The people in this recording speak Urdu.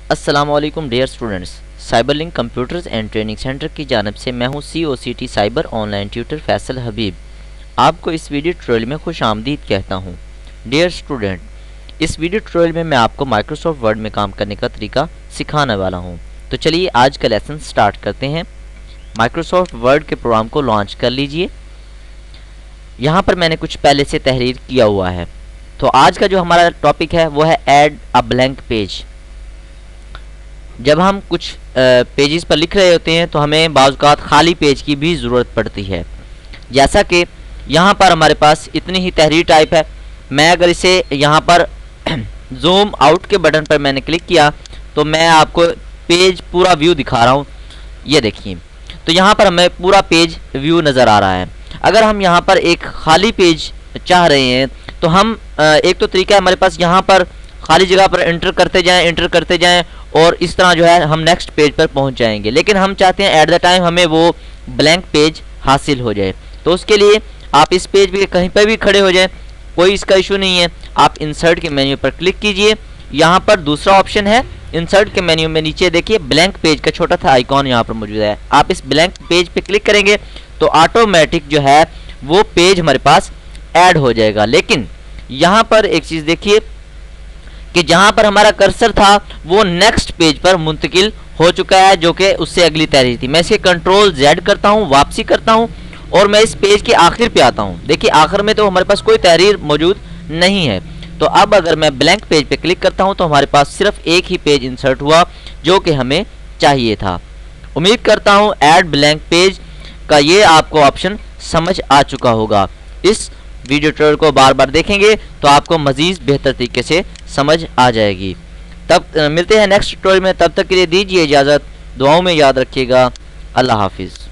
السلام علیکم dear students, cyber link computers and training centre کی جانب سے میں ہوں COCT cyber online tutor Faisal Habib, آپ کو اس ویڈیو ٹیوٹوریل میں خوش آمدید کہتا ہوں۔ ڈیئر اسٹوڈنٹ، اس ویڈیو ٹیوٹوریل میں آپ کو مائکروسافٹ ورڈ میں کام کرنے کا طریقہ سکھانے والا ہوں۔ تو چلیے آج کا لیسن سٹارٹ کرتے ہیں۔ مائکروسافٹ ورڈ کے پروگرام کو لانچ کر لیجئے۔ یہاں پر میں نے کچھ پہلے سے تحریر کیا ہوا ہے۔ تو آج کا جو ہمارا ٹاپک ہے وہ ہے ایڈ اے بلینک پیج۔ جب ہم کچھ پیجز پر لکھ رہے ہوتے ہیں تو ہمیں بعض اوقات خالی پیج کی بھی ضرورت پڑتی ہے، جیسا کہ یہاں پر ہمارے پاس اتنی ہی تحریر ٹائپ ہے۔ میں اگر اسے یہاں پر زوم آؤٹ کے بٹن پر میں نے کلک کیا تو میں آپ کو پیج پورا ویو دکھا رہا ہوں، یہ دیکھیے۔ تو یہاں پر ہمیں پورا پیج ویو نظر آ رہا ہے۔ اگر ہم یہاں پر ایک خالی پیج چاہ رہے ہیں تو ہم ایک تو طریقہ ہے ہمارے پاس، یہاں پر خالی جگہ پر انٹر کرتے جائیں اور اس طرح جو ہے ہم نیکسٹ پیج پر پہنچ جائیں گے، لیکن ہم چاہتے ہیں ایٹ دا ٹائم ہمیں وہ بلینک پیج حاصل ہو جائے۔ تو اس کے لیے آپ اس پیج پہ کہیں پہ بھی کھڑے ہو جائیں، کوئی اس کا ایشو نہیں ہے۔ آپ انسرٹ کے مینیو پر کلک کیجئے، یہاں پر دوسرا آپشن ہے انسرٹ کے مینیو میں نیچے دیکھیے بلینک پیج کا چھوٹا تھا آئیکن یہاں پر موجود ہے۔ آپ اس بلینک پیج پہ کلک کریں گے تو آٹومیٹک جو ہے وہ پیج ہمارے پاس ایڈ ہو جائے گا۔ لیکن یہاں پر ایک چیز دیکھیے کہ جہاں پر ہمارا کرسر تھا وہ نیکسٹ پیج پر منتقل ہو چکا ہے، جو کہ اس سے اگلی تحریر تھی۔ میں اسے کنٹرول Z کرتا ہوں، واپسی کرتا ہوں اور میں اس پیج کے آخر پہ آتا ہوں۔ دیکھیے آخر میں تو ہمارے پاس کوئی تحریر موجود نہیں ہے۔ تو اب اگر میں بلینک پیج پہ کلک کرتا ہوں تو ہمارے پاس صرف ایک ہی پیج انسرٹ ہوا جو کہ ہمیں چاہیے تھا۔ امید کرتا ہوں ایڈ بلینک پیج کا یہ آپ کو آپشن سمجھ آ چکا ہوگا۔ اس ویڈیو ٹیوٹوریل کو بار بار دیکھیں گے تو آپ کو مزید بہتر طریقے سے سمجھ آ جائے گی۔ تب ملتے ہیں نیکسٹ ٹیوٹوریل میں، تب تک کے لیے دیجیے اجازت، دعاؤں میں یاد رکھیے گا۔ اللہ حافظ۔